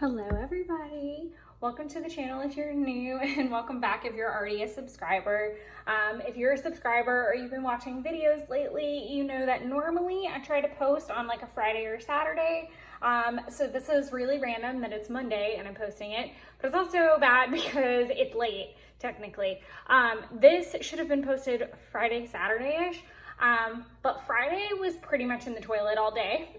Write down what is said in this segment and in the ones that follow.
Hello everybody, welcome to the channel if you're new, and welcome back if you're already a subscriber. If you're a subscriber or you've been watching videos lately, you know that normally I try to post on like a Friday or Saturday. So this is really random that it's Monday and I'm posting it, but it's also bad because it's late technically. This should have been posted Friday, Saturday-ish. But Friday was pretty much in the toilet all day.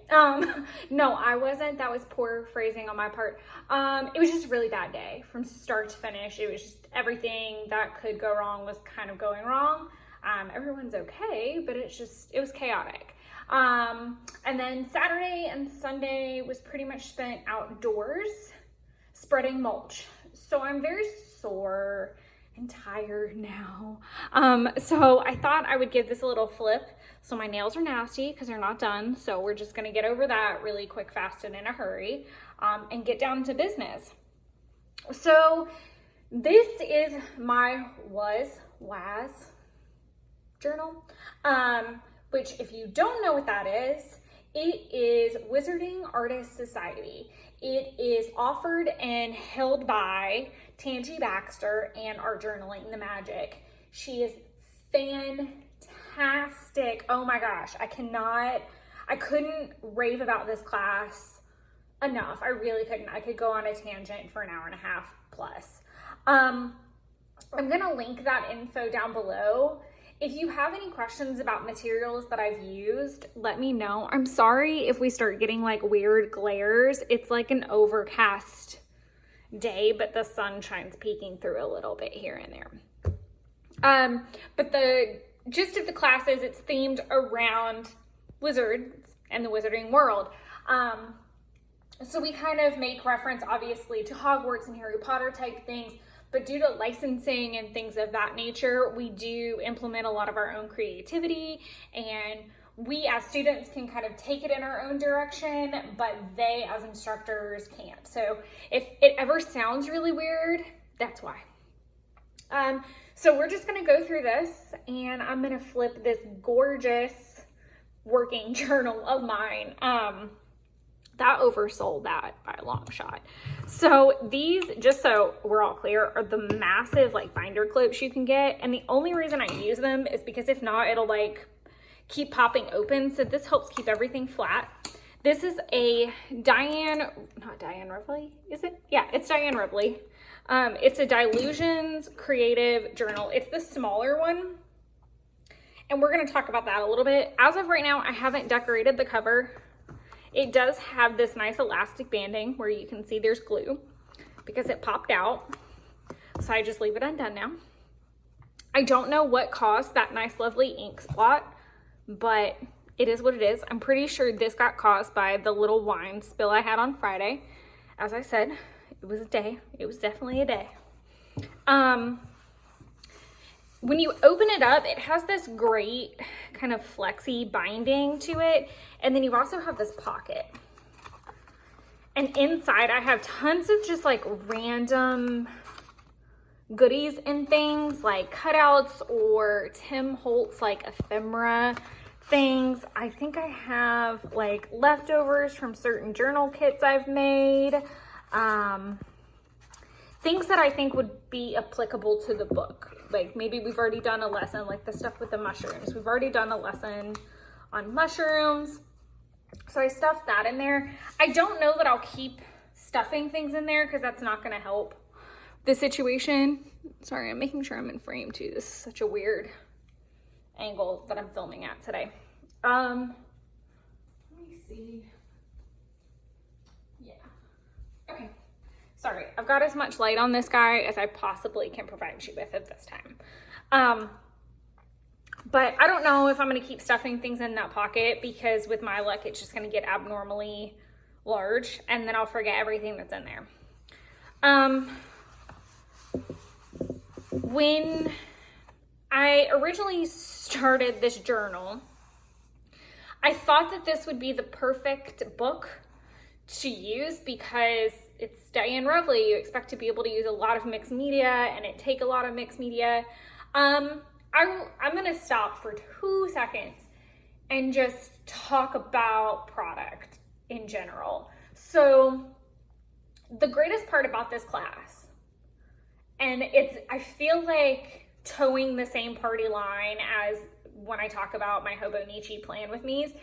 No, I wasn't. That was poor phrasing on my part. It was just a really bad day from start to finish. It was just everything that could go wrong was kind of going wrong. Everyone's okay, but it was chaotic. And then Saturday and Sunday was pretty much spent outdoors spreading mulch. So I'm very sore and tired now. So I thought I would give this a little flip. So my nails are nasty because they're not done. So we're just gonna get over that really quick, fast, and in a hurry, and get down to business. So this is my W.A.S journal, which if you don't know what that is, it is Wizarding Artist Society. It is offered and held by Tangi Baxter and Art Journaling the Magic. She is fantastic. Oh my gosh, I couldn't rave about this class enough. I really couldn't. I could go on a tangent for an hour and a half plus. I'm gonna link that info down below. If you have any questions about materials that I've used, let me know. I'm sorry if we start getting like weird glares. It's like an overcast day, but the sunshine's peeking through a little bit here and there. But the gist of the class is it's themed around wizards and the wizarding world. So we kind of make reference obviously to Hogwarts and Harry Potter type things, but due to licensing and things of that nature, we do implement a lot of our own creativity, and we as students can kind of take it in our own direction, but they as instructors can't. So if it ever sounds really weird, that's why. So we're just gonna go through this, and I'm gonna flip this gorgeous working journal of mine. That oversold that by a long shot. So these, just so we're all clear, are the massive like binder clips you can get. And the only reason I use them is because if not, it'll like keep popping open. So this helps keep everything flat. This is a not Diane Reveley, is it? Yeah, it's Diane Reveley. It's a Dilutions Creative Journal. It's the smaller one. And we're gonna talk about that a little bit. As of right now, I haven't decorated the cover. It does have this nice elastic banding where you can see there's glue because it popped out. So I just leave it undone now. I don't know what caused that nice, lovely ink spot, but it is what it is. I'm pretty sure this got caused by the little wine spill I had on Friday. As I said, it was a day. It was definitely a day. When you open it up, it has this great kind of flexy binding to it. And then you also have this pocket. And inside I have tons of just like random goodies and things like cutouts or Tim Holtz like ephemera things. I think I have like leftovers from certain journal kits I've made. Things that I think would be applicable to the book. Like maybe we've already done a lesson, like the stuff with the mushrooms. We've already done a lesson on mushrooms. So I stuffed that in there. I don't know that I'll keep stuffing things in there because that's not gonna help the situation. Sorry, I'm making sure I'm in frame too. This is such a weird angle that I'm filming at today. Let me see. Yeah, okay. Sorry, I've got as much light on this guy as I possibly can provide you with at this time. But I don't know if I'm gonna keep stuffing things in that pocket because with my luck, it's just gonna get abnormally large and then I'll forget everything that's in there. When I originally started this journal, I thought that this would be the perfect book to use because it's Diane Reveley. You expect to be able to use a lot of mixed media and it take a lot of mixed media. I'm gonna stop for 2 seconds and just talk about product in general. So the greatest part about this class, and I feel like towing the same party line as when I talk about my Hobonichi plan with me's,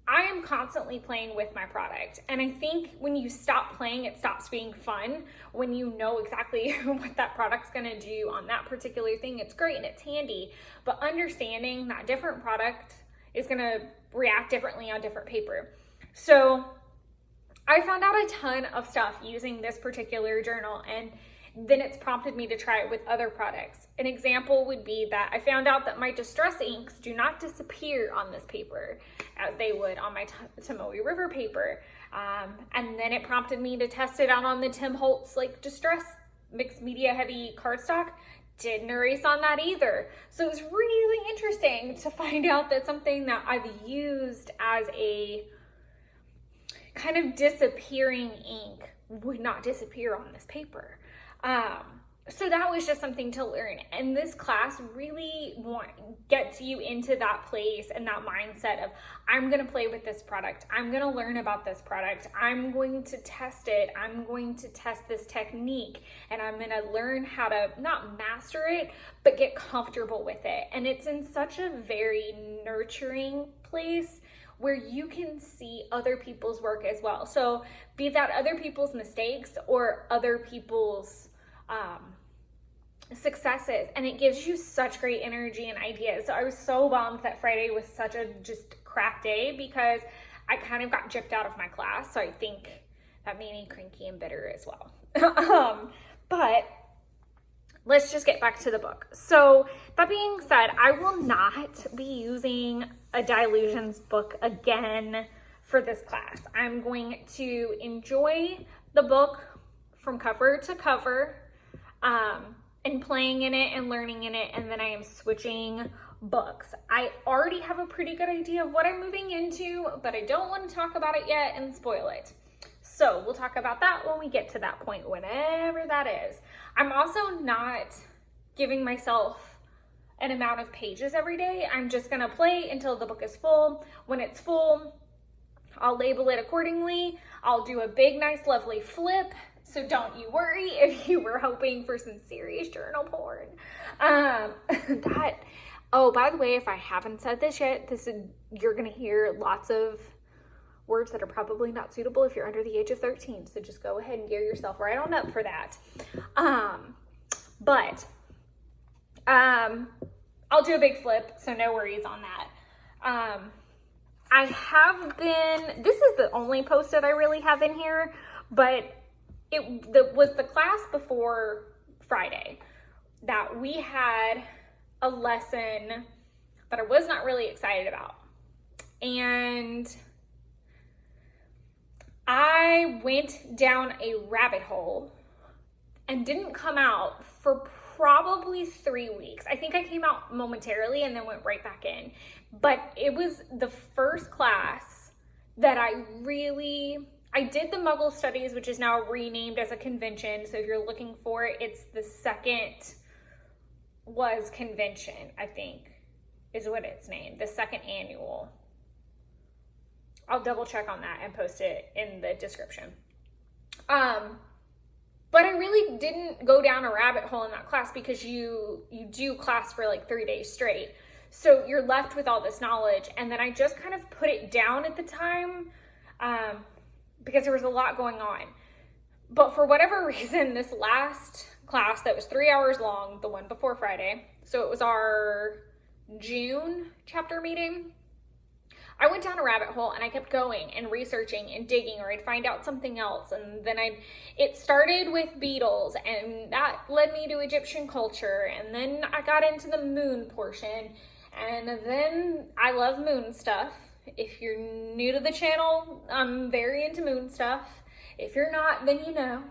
I am constantly playing with my product. And I think when you stop playing, it stops being fun. When you know exactly what that product's gonna do on that particular thing, it's great and it's handy. But understanding that different product is gonna react differently on different paper. So I found out a ton of stuff using this particular journal, and then it's prompted me to try it with other products. An example would be that I found out that my distress inks do not disappear on this paper as they would on my Tomoe River paper. And then it prompted me to test it out on the Tim Holtz like distress mixed media heavy cardstock. Didn't erase on that either. So it was really interesting to find out that something that I've used as a kind of disappearing ink would not disappear on this paper. So that was just something to learn. And this class really gets you into that place and that mindset of, I'm going to play with this product. I'm going to learn about this product. I'm going to test it. I'm going to test this technique, and I'm going to learn how to not master it, but get comfortable with it. And it's in such a very nurturing place where you can see other people's work as well. So be that other people's mistakes or other people's successes, and it gives you such great energy and ideas. So I was so bummed that Friday was such a just crap day because I kind of got gypped out of my class. So I think that made me cranky and bitter as well. But let's just get back to the book. So that being said, I will not be using a Dilutions book again for this class. I'm going to enjoy the book from cover to cover, and playing in it and learning in it, and then I am switching books. I already have a pretty good idea of what I'm moving into, but I don't want to talk about it yet and spoil it. So we'll talk about that when we get to that point, whenever that is. I'm also not giving myself an amount of pages every day. I'm just gonna play until the book is full. When it's full, I'll label it accordingly. I'll do a big, nice, lovely flip. So don't you worry if you were hoping for some serious journal porn. Oh, by the way, if I haven't said this yet, you're gonna hear lots of words that are probably not suitable if you're under the age of 13. So just go ahead and gear yourself right on up for that. I'll do a big flip, so no worries on that. This is the only post-it I really have in here, but it was the class before Friday that we had a lesson that I was not really excited about. And I went down a rabbit hole and didn't come out for probably 3 weeks. I think I came out momentarily and then went right back in. But it was the first class that I did the Muggle Studies, which is now renamed as a convention. So if you're looking for it, it's the second was convention, I think, is what it's named. The second annual. I'll double check on that and post it in the description. But I really didn't go down a rabbit hole in that class because you do class for like 3 days straight. So you're left with all this knowledge. And then I just kind of put it down at the time because there was a lot going on. But for whatever reason, this last class that was 3 hours long, the one before Friday, so it was our June chapter meeting, I went down a rabbit hole and I kept going and researching and digging, or I'd find out something else. And then it started with beetles, and that led me to Egyptian culture. And then I got into the moon portion, and then I love moon stuff. If you're new to the channel, I'm very into moon stuff. If you're not, then you know.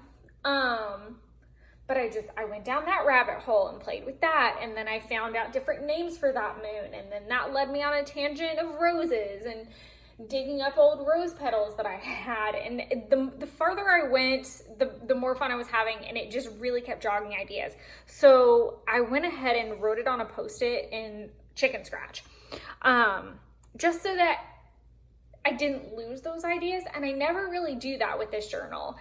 But I went down that rabbit hole and played with that. And then I found out different names for that moon. And then that led me on a tangent of roses and digging up old rose petals that I had. And the farther I went, the more fun I was having. And it just really kept jogging ideas. So I went ahead and wrote it on a Post-it in Chicken Scratch. Just so that I didn't lose those ideas. And I never really do that with this journal.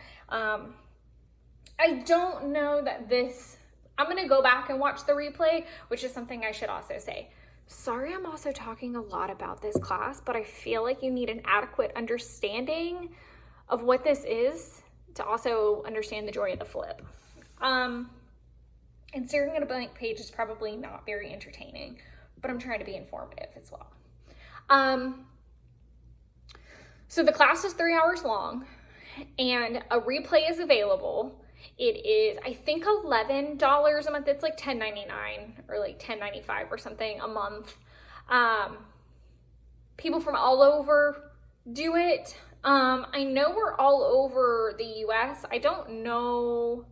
I don't know that this, I'm going to go back and watch the replay, which is something I should also say. Sorry, I'm also talking a lot about this class, but I feel like you need an adequate understanding of what this is to also understand the joy of the flip. And staring at a blank page is probably not very entertaining, but I'm trying to be informative as well. So the class is 3 hours long and a replay is available. It is, I think, $11 a month. It's like $10.99 or like $10.95 or something a month. People from all over do it. I know we're all over the U.S. I don't know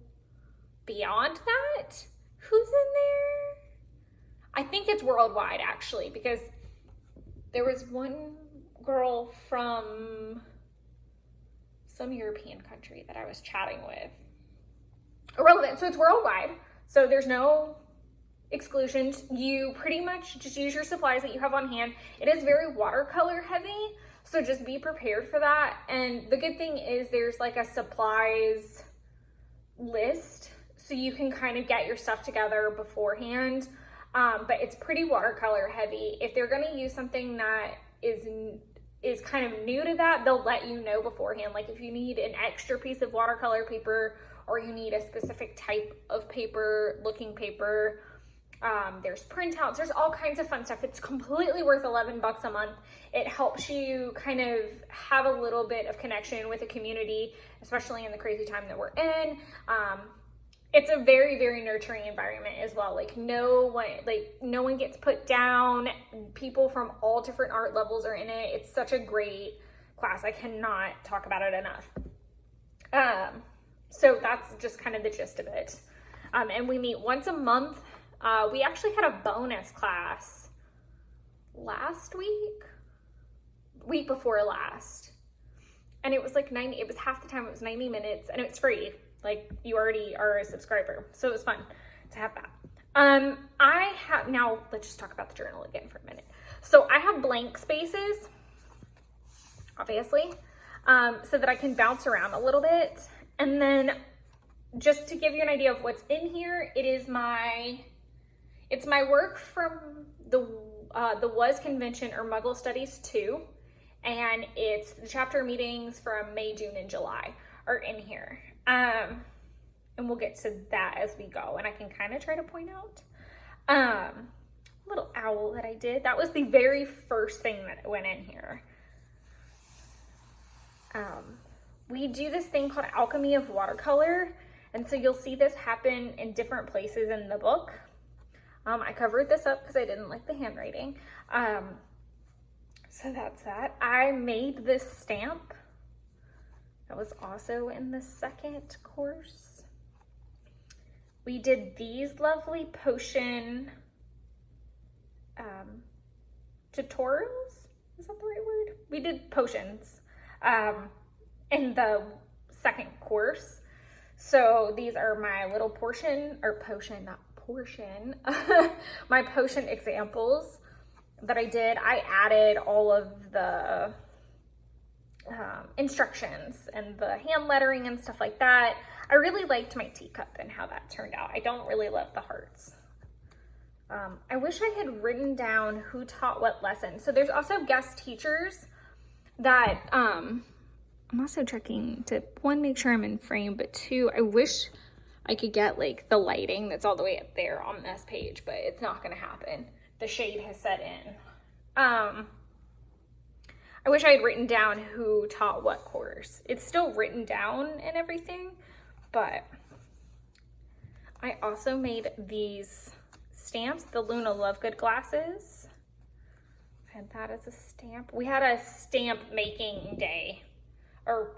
beyond that who's in there. I think it's worldwide, actually, because there was one girl from some European country that I was chatting with. Irrelevant. So it's worldwide. So there's no exclusions. You pretty much just use your supplies that you have on hand. It is very watercolor heavy, so just be prepared for that. And the good thing is there's like a supplies list, so you can kind of get your stuff together beforehand. But it's pretty watercolor heavy. If they're going to use something that is kind of new to that, they'll let you know beforehand. Like if you need an extra piece of watercolor paper, or you need a specific type of paper, looking paper, there's printouts, there's all kinds of fun stuff. It's completely worth $11 a month. It helps you kind of have a little bit of connection with the community, especially in the crazy time that we're in. It's a very, very nurturing environment as well. Like no one gets put down. People from all different art levels are in it. It's such a great class. I cannot talk about it enough. So that's just kind of the gist of it. And we meet once a month. We actually had a bonus class last week before last. And it was like it was half the time, it was 90 minutes, and it's free. Like you already are a subscriber. So it was fun to have that. Now let's just talk about the journal again for a minute. So I have blank spaces, obviously, so that I can bounce around a little bit. And then just to give you an idea of what's in here, it's my work from the W.A.S convention, or Muggle Studies 2, and it's the chapter meetings from May, June, and July are in here. And we'll get to that as we go, and I can kind of try to point out little owl that I did. That was the very first thing that went in here. We do this thing called Alchemy of Watercolor, and so you'll see this happen in different places in the book. I covered this up because I didn't like the handwriting. So that's that. I made this stamp. That was also in the second course. We did these lovely potion tutorials. Is that the right word? We did potions in the second course. So these are my little my potion examples that I did. I added all of the instructions and the hand lettering and stuff like that. I really liked my teacup and how that turned out. I don't really love the hearts. I wish I had written down who taught what lesson. So there's also guest teachers that I'm also checking to, one, make sure I'm in frame, but two, I wish I could get like the lighting that's all the way up there on this page, but it's not gonna happen. The shade has set in. I wish I had written down who taught what course. It's still written down and everything, but I also made these stamps, the Luna Lovegood glasses. I had that as a stamp. We had a stamp making day or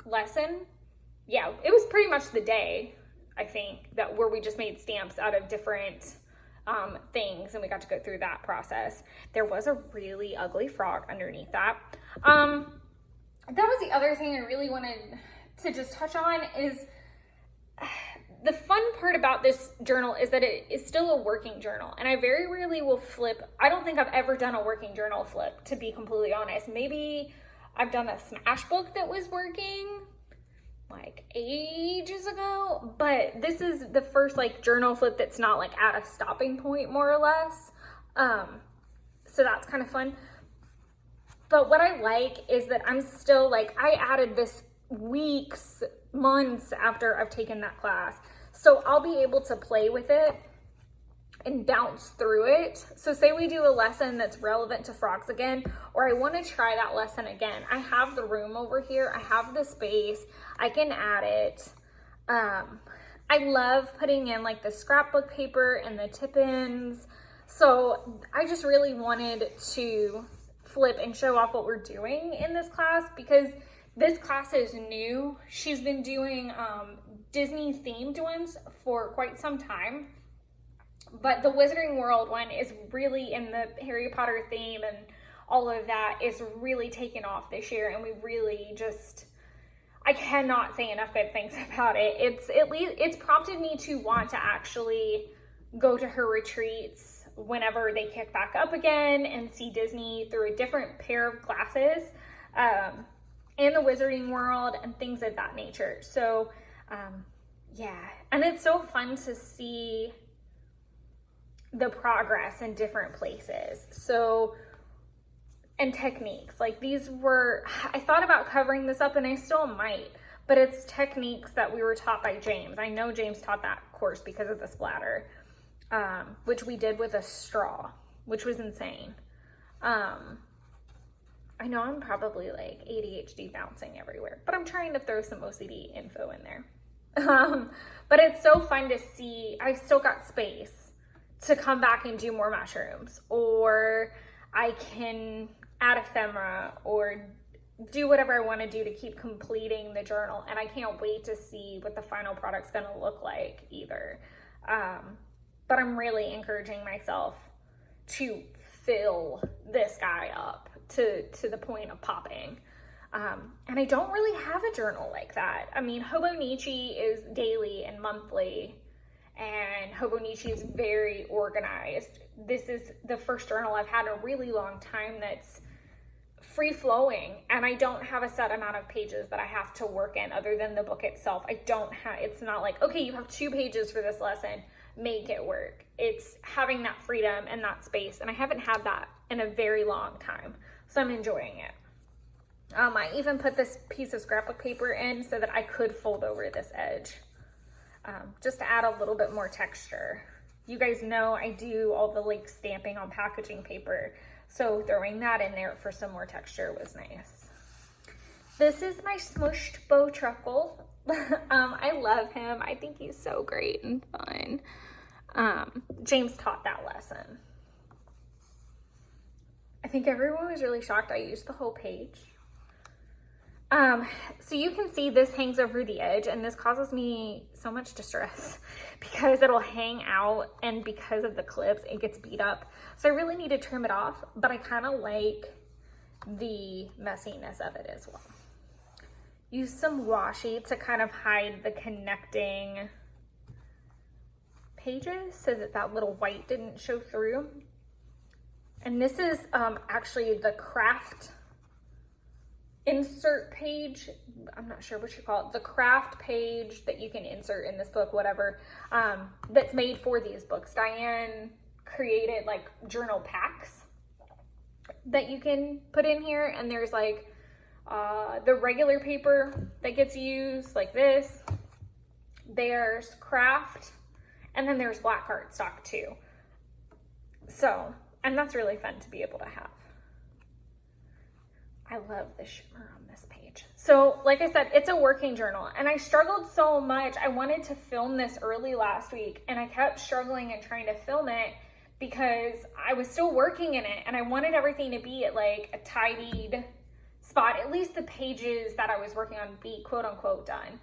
lesson. Yeah, it was pretty much the day, I think, where we just made stamps out of different things, and we got to go through that process. There was a really ugly frog underneath that. That was the other thing I really wanted to just touch on is the fun part about this journal is that it is still a working journal, and I very rarely will flip. I don't think I've ever done a working journal flip, to be completely honest. Maybe I've done a smash book that was working like ages ago, but this is the first like journal flip that's not like at a stopping point, more or less. So that's kind of fun. But what I like is that I'm still like, I added this weeks, months after I've taken that class. So I'll be able to play with it and bounce through it. So say we do a lesson that's relevant to frogs again, or I want to try that lesson again. I have the room over here. I have the space. I can add it. I love putting in like the scrapbook paper and the tip-ins. So I just really wanted to flip and show off what we're doing in this class, because this class is new. She's been doing Disney themed ones for quite some time, but the Wizarding World one is really in the Harry Potter theme, and all of that is really taken off this year, and we really just, I cannot say enough good things about it. It's prompted me to want to actually go to her retreats whenever they kick back up again and see Disney through a different pair of glasses, and the Wizarding World and things of that nature. So yeah, and it's so fun to see the progress in different places. So, and techniques, like these were, I thought about covering this up and I still might, but it's techniques that we were taught by James. I know James taught that course because of the splatter, which we did with a straw, which was insane. I know I'm probably like ADHD bouncing everywhere, but I'm trying to throw some OCD info in there. But it's so fun to see. I've still got space to come back and do more mushrooms, or I can add ephemera or do whatever I want to do to keep completing the journal. And I can't wait to see what the final product's going to look like either. But I'm really encouraging myself to fill this guy up to the point of popping. And I don't really have a journal like that. I mean, Hobonichi is daily and monthly, and Hobonichi is very organized. This is the first journal I've had in a really long time that's free flowing, and I don't have a set amount of pages that I have to work in other than the book itself. It's not like, okay, you have 2 pages for this lesson, make it work. It's having that freedom and that space, and I haven't had that in a very long time, so I'm enjoying it. I even put this piece of scrapbook paper in so that I could fold over this edge, just to add a little bit more texture. You guys know I do all the like stamping on packaging paper, so throwing that in there for some more texture was nice. This is my smushed bow truckle. I love him. I think he's so great and fun. James taught that lesson. I think everyone was really shocked I used the whole page. So you can see this hangs over the edge, and this causes me so much distress because it'll hang out, and because of the clips, it gets beat up. So I really need to trim it off, but I kind of like the messiness of it as well. Use some washi to kind of hide the connecting pages so that that little white didn't show through. And this is actually the craft insert page. I'm not sure what you call it. The craft page that you can insert in this book, whatever, that's made for these books. Diane created like journal packs that you can put in here, and there's like the regular paper that gets used like this. There's craft, and then there's black cardstock too. So, and that's really fun to be able to have. I love the shimmer on this page. So like I said, it's a working journal, and I struggled so much. I wanted to film this early last week, and I kept struggling and trying to film it because I was still working in it, and I wanted everything to be at like a tidied spot, at least the pages that I was working on be quote unquote done.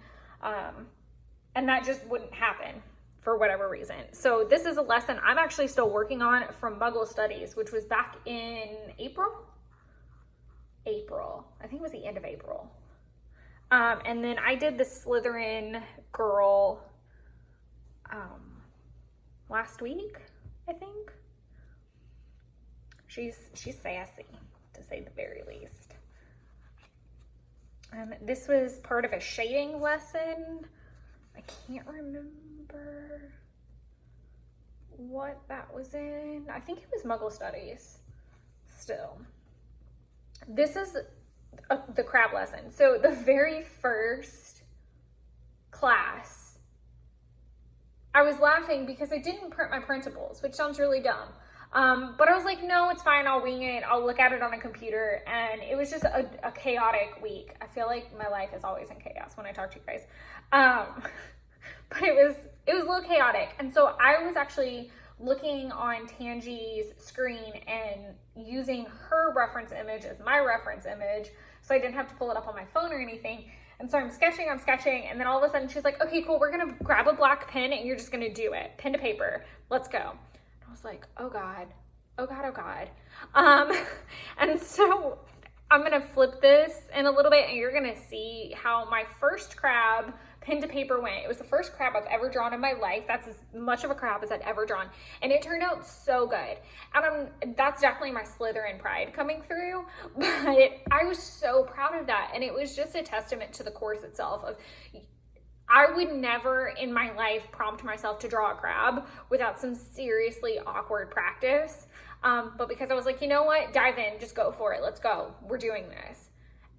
And that just wouldn't happen for whatever reason. So this is a lesson I'm actually still working on from Muggle Studies, which was back in April. I think it was the end of April. And then I did the Slytherin girl last week, I think. She's sassy, to say the very least. This was part of a shading lesson. I can't remember what that was in. I think it was Muggle Studies still. This is the crab lesson. So the very first class, I was laughing because I didn't print my printables, which sounds really dumb. But I was like, no, it's fine. I'll wing it. I'll look at it on a computer. And it was just a chaotic week. I feel like my life is always in chaos when I talk to you guys. But it was a little chaotic. And so I was actually looking on Tangie's screen and using her reference image as my reference image. So I didn't have to pull it up on my phone or anything. And so I'm sketching. And then all of a sudden she's like, okay, cool. We're going to grab a black pen and you're just going to do it. Pen to paper. Let's go. I was like, oh God. And so I'm going to flip this in a little bit and you're going to see how my first crab pen to paper went. It was the first crab I've ever drawn in my life. That's as much of a crab as I'd ever drawn. And it turned out so good. And that's definitely my Slytherin pride coming through. But I was so proud of that. And it was just a testament to the course itself of, I would never in my life prompt myself to draw a crab without some seriously awkward practice. But because I was like, you know what, dive in, just go for it. Let's go. We're doing this.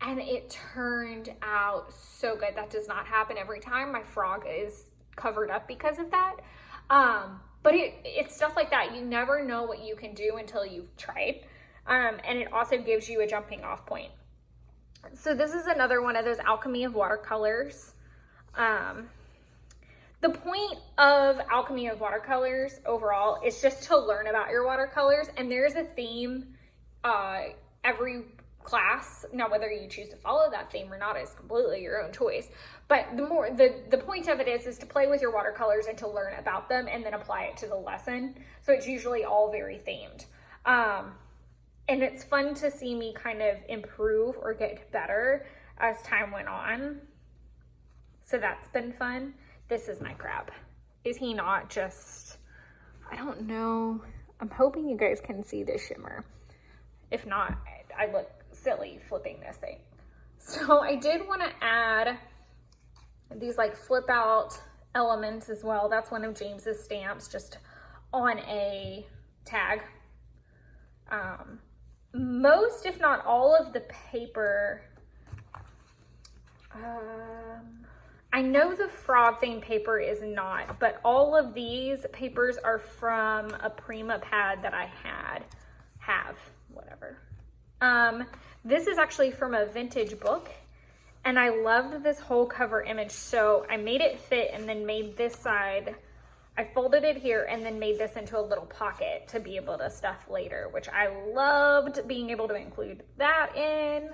And it turned out so good. That does not happen every time. My frog is covered up because of that. But it's stuff like that. You never know what you can do until you've tried. And it also gives you a jumping off point. So this is another one of those Alchemy of Watercolors. The point of Alchemy of Watercolors overall is just to learn about your watercolors, and there's a theme every class. Now whether you choose to follow that theme or not is completely your own choice, but the point of it is to play with your watercolors and to learn about them and then apply it to the lesson. So it's usually all very themed, and it's fun to see me kind of improve or get better as time went on. So that's been fun. This is my crab. Is he not just, I don't know. I'm hoping you guys can see the shimmer. If not, I look silly flipping this thing. So I did want to add these like flip out elements as well. That's one of James's stamps, just on a tag. Most, if not all of the paper, I know the frog theme paper is not, but all of these papers are from a Prima pad that I have, whatever. This is actually from a vintage book, and I loved this whole cover image. So I made it fit and then made this side, I folded it here and then made this into a little pocket to be able to stuff later, which I loved being able to include that in.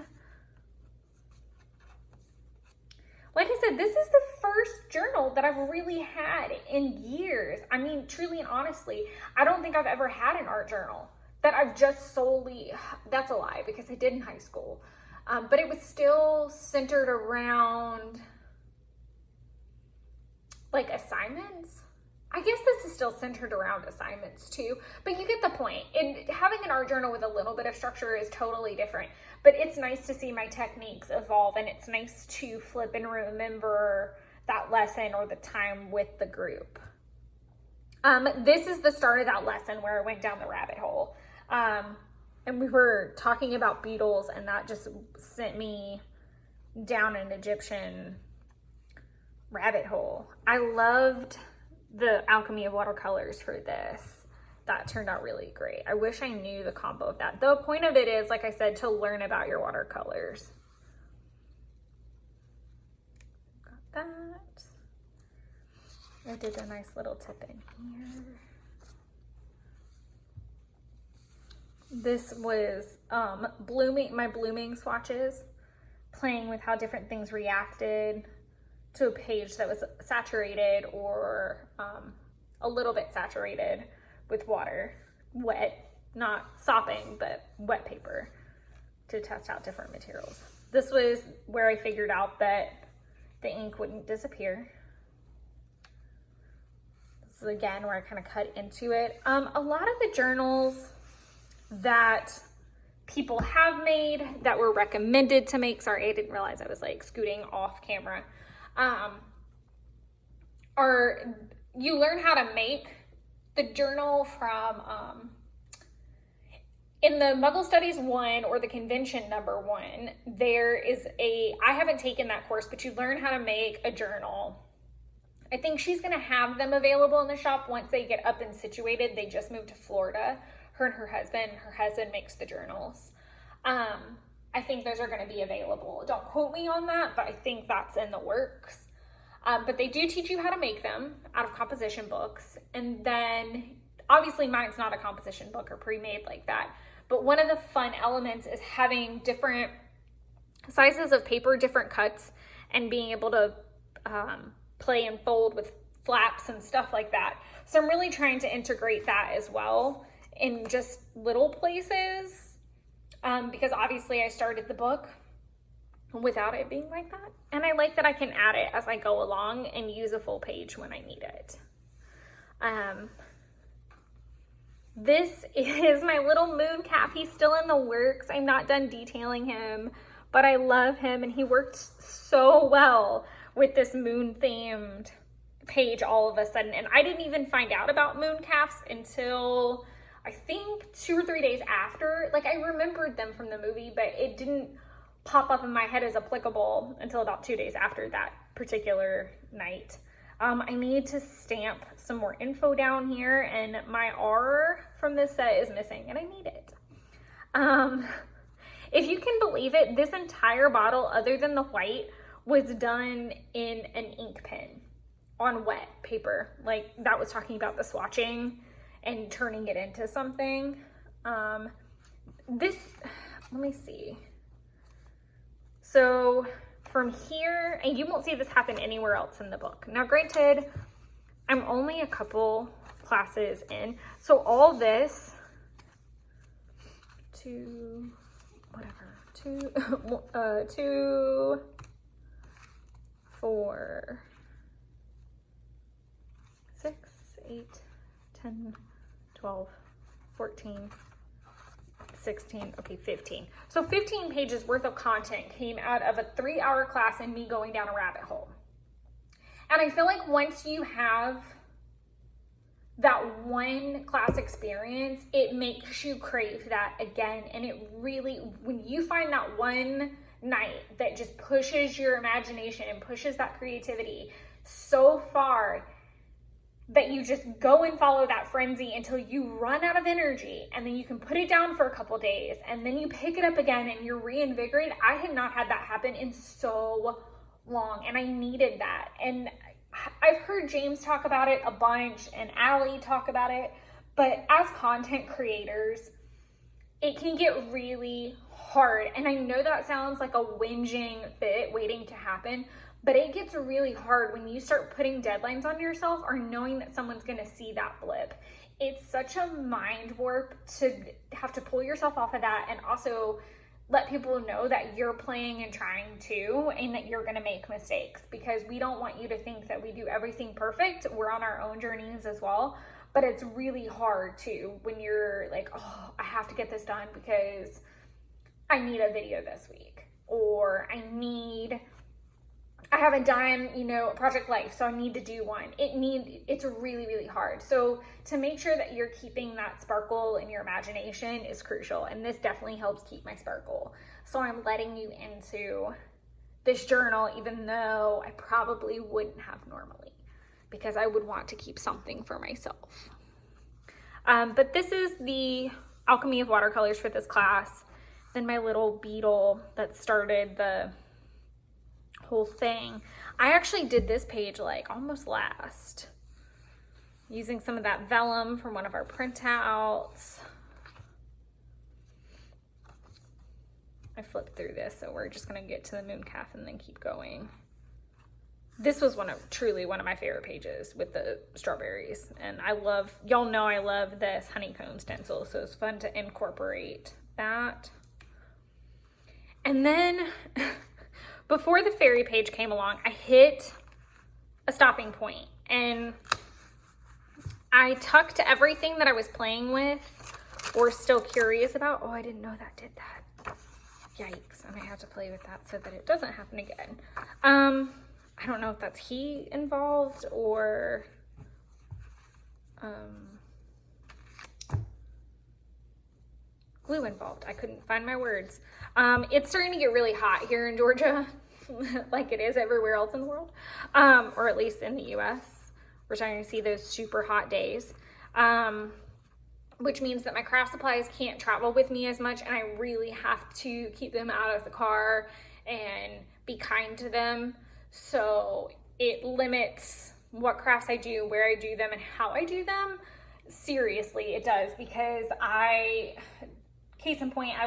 Like I said, this is the first journal that I've really had in years. I mean, truly and honestly, I don't think I've ever had an art journal that I've just solely, that's a lie because I did in high school. But it was still centered around like assignments. I guess this is still centered around assignments too, but you get the point. Having an art journal with a little bit of structure is totally different, but it's nice to see my techniques evolve, and it's nice to flip and remember that lesson or the time with the group. This is the start of that lesson where I went down the rabbit hole. And we were talking about beetles, and that just sent me down an Egyptian rabbit hole. I loved the Alchemy of Watercolors for this. That turned out really great. I wish I knew the combo of that. The point of it is, like I said, to learn about your watercolors. Got that. I did a nice little tip in here. This was my blooming swatches, playing with how different things reacted to a page that was saturated or a little bit saturated with water, wet, not sopping, but wet paper, to test out different materials. This was where I figured out that the ink wouldn't disappear. This is again where I kind of cut into it. A lot of the journals that people have made that were recommended to make. Sorry, I didn't realize I was like scooting off camera. You learn how to make the journal from, in the Muggle Studies 1 or the convention number 1, there is I haven't taken that course, but you learn how to make a journal. I think she's going to have them available in the shop once they get up and situated. They just moved to Florida. Her and her husband makes the journals. I think those are going to be available. Don't quote me on that, but I think that's in the works. But they do teach you how to make them out of composition books. And then, obviously mine's not a composition book or pre-made like that. But one of the fun elements is having different sizes of paper, different cuts, and being able to play and fold with flaps and stuff like that. So I'm really trying to integrate that as well in just little places, because obviously I started the book without it being like that. And I like that I can add it as I go along and use a full page when I need it. This is my little moon calf. He's still in the works. I'm not done detailing him, but I love him, and he worked so well with this moon themed page all of a sudden. And I didn't even find out about moon calves until I think 2 or 3 days after. Like, I remembered them from the movie, but it didn't pop up in my head as applicable until about 2 days after that particular night. I need to stamp some more info down here, and my R from this set is missing, and I need it. If you can believe it, this entire bottle, other than the white, was done in an ink pen on wet paper. Like, that was talking about the swatching and turning it into something. Let me see. So from here, and you won't see this happen anywhere else in the book. Now, granted, I'm only a couple classes in, so all this, 2, 4, 6, 8, 10, 12, 14, 16, okay, 15. So 15 pages worth of content came out of a 3-hour class and me going down a rabbit hole. And I feel like once you have that one class experience, it makes you crave that again. And it really, when you find that one night that just pushes your imagination and pushes that creativity so far that you just go and follow that frenzy until you run out of energy, and then you can put it down for a couple days and then you pick it up again and you're reinvigorated. I had not had that happen in so long, and I needed that. And I've heard James talk about it a bunch and Allie talk about it, but as content creators, it can get really hard. And I know that sounds like a whinging fit waiting to happen, but it gets really hard when you start putting deadlines on yourself or knowing that someone's going to see that blip. It's such a mind warp to have to pull yourself off of that, and also let people know that you're playing and trying too, and that you're going to make mistakes, because we don't want you to think that we do everything perfect. We're on our own journeys as well, but it's really hard too when you're like, oh, I have to get this done because I need a video this week, or I haven't done, Project Life, so I need to do one. It's really, really hard. So to make sure that you're keeping that sparkle in your imagination is crucial. And this definitely helps keep my sparkle. So I'm letting you into this journal, even though I probably wouldn't have normally, because I would want to keep something for myself. But this is the Alchemy of Watercolors for this class. Then my little beetle that started the whole thing. I actually did this page like almost last, using some of that vellum from one of our printouts. I flipped through this, so we're just gonna get to the moon calf and then keep going. This was truly one of my favorite pages with the strawberries, and y'all know I love this honeycomb stencil, so it's fun to incorporate that. And then before the fairy page came along, I hit a stopping point, and I tucked everything that I was playing with or still curious about. Oh, I didn't know that did that. Yikes. I might have to play with that so that it doesn't happen again. I don't know if that's heat involved or glue involved. I couldn't find my words. It's starting to get really hot here in Georgia, like it is everywhere else in the world, or at least in the U.S. We're starting to see those super hot days, which means that my craft supplies can't travel with me as much, and I really have to keep them out of the car and be kind to them. So it limits what crafts I do, where I do them, and how I do them. Seriously, it does, because case in point, I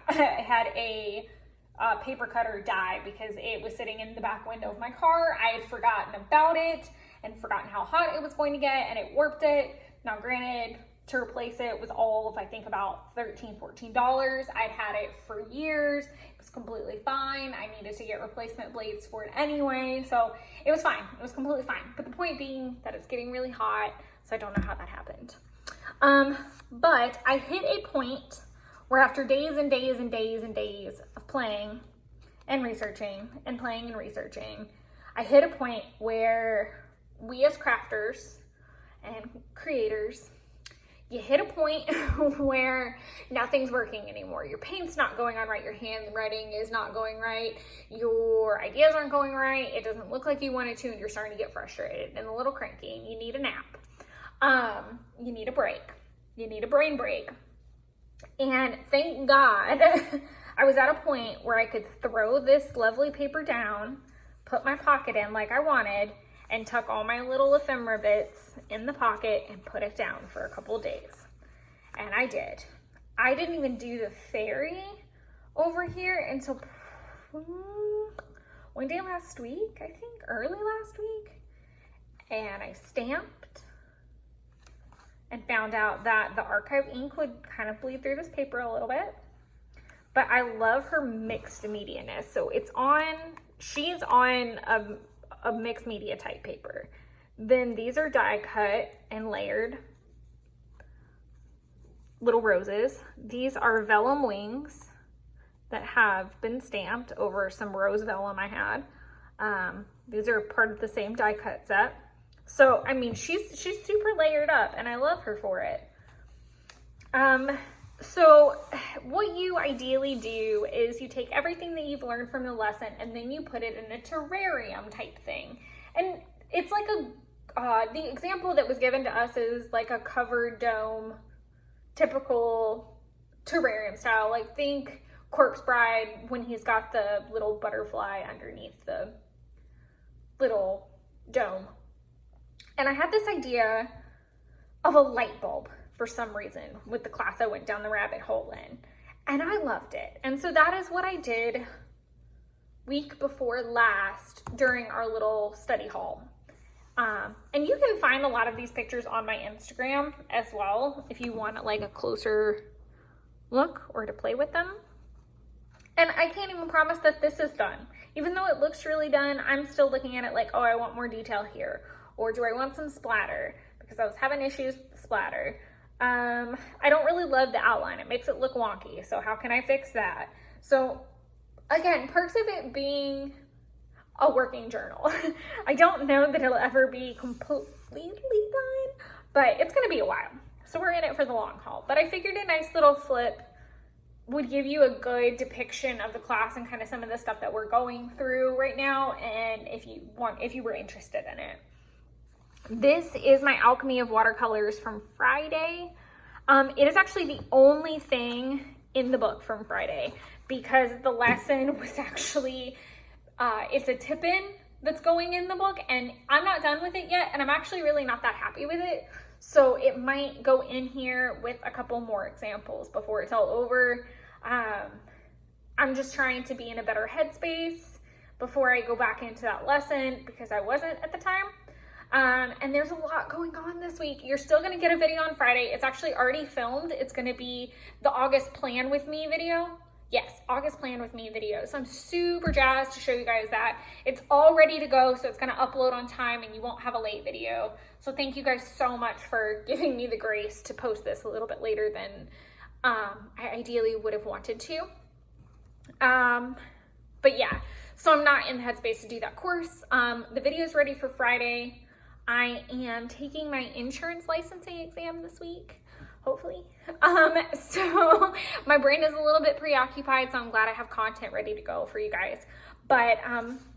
had a paper cutter die because it was sitting in the back window of my car. I had forgotten about it and forgotten how hot it was going to get, and it warped it. Now granted, to replace it was all of, I think, about $13, $14. I'd had it for years. It was completely fine. I needed to get replacement blades for it anyway, so it was fine. It was completely fine. But the point being that it's getting really hot, so I don't know how that happened. But I hit a point where after days and days and days and days of playing and researching and playing and researching, I hit a point where we as crafters and creators, you hit a point where nothing's working anymore. Your paint's not going on right. Your handwriting is not going right. Your ideas aren't going right. It doesn't look like you want it to, and you're starting to get frustrated and a little cranky, and you need a nap. You need a break. You need a brain break. And thank God I was at a point where I could throw this lovely paper down, put my pocket in like I wanted, and tuck all my little ephemera bits in the pocket and put it down for a couple of days. And I did. I didn't even do the fairy over here until one day last week, I think, early last week. And I stamped and found out that the archive ink would kind of bleed through this paper a little bit. But I love her mixed media-ness. So she's on a mixed media type paper. Then these are die cut and layered little roses. These are vellum wings that have been stamped over some rose vellum I had. These are part of the same die cut set. So, I mean, she's super layered up, and I love her for it. So what you ideally do is you take everything that you've learned from the lesson and then you put it in a terrarium type thing. And it's like the example that was given to us is like a covered dome, typical terrarium style. Like think Corpse Bride when he's got the little butterfly underneath the little dome. And I had this idea of a light bulb for some reason with the class I went down the rabbit hole in. And I loved it. And so that is what I did week before last during our little study hall. And you can find a lot of these pictures on my Instagram as well if you want like a closer look or to play with them. And I can't even promise that this is done. Even though it looks really done, I'm still looking at it like, oh, I want more detail here. Or do I want some splatter? Because I was having issues with the splatter. I don't really love the outline. It makes it look wonky. So how can I fix that? So again, perks of it being a working journal. I don't know that it'll ever be completely done, but it's going to be a while. So we're in it for the long haul. But I figured a nice little flip would give you a good depiction of the class and kind of some of the stuff that we're going through right now. And if you were interested in it. This is my Alchemy of Watercolors from Friday. It is actually the only thing in the book from Friday because the lesson was actually, it's a tip-in that's going in the book and I'm not done with it yet and I'm actually really not that happy with it. So it might go in here with a couple more examples before it's all over. I'm just trying to be in a better headspace before I go back into that lesson because I wasn't at the time. And there's a lot going on this week. You're still going to get a video on Friday. It's actually already filmed. It's going to be the August Plan With Me video. yes, August Plan With Me video. So I'm super jazzed to show you guys that. It's all ready to go, so it's gonna upload on time and you won't have a late video. So thank you guys so much for giving me the grace to post this a little bit later than I ideally would have wanted to. But yeah, so I'm not in the headspace to do that course. The video is ready for Friday. I am taking my insurance licensing exam this week, hopefully. So my brain is a little bit preoccupied, so I'm glad I have content ready to go for you guys. But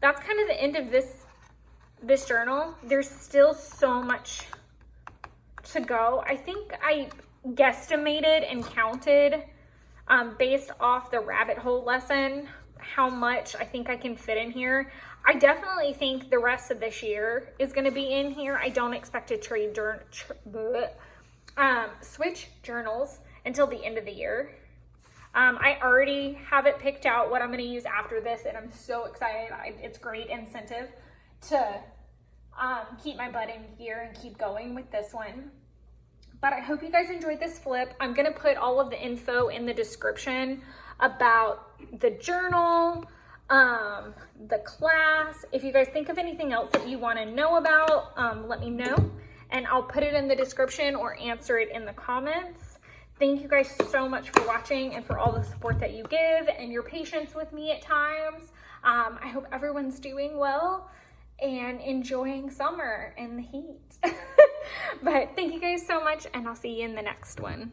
that's kind of the end of this journal. There's still so much to go. I think I guesstimated and counted based off the rabbit hole lesson how much I think I can fit in here. I definitely think the rest of this year is going to be in here. I don't expect to switch journals until the end of the year. I already have it picked out what I'm going to use after this, and I'm so excited. It's great incentive to keep my butt in gear and keep going with this one. But I hope you guys enjoyed this flip. I'm going to put all of the info in the description about the journal, the class. If you guys think of anything else that you want to know about, let me know, and I'll put it in the description or answer it in the comments. Thank you guys so much for watching and for all the support that you give and your patience with me at times. I hope everyone's doing well and enjoying summer and the heat. But thank you guys so much, and I'll see you in the next one.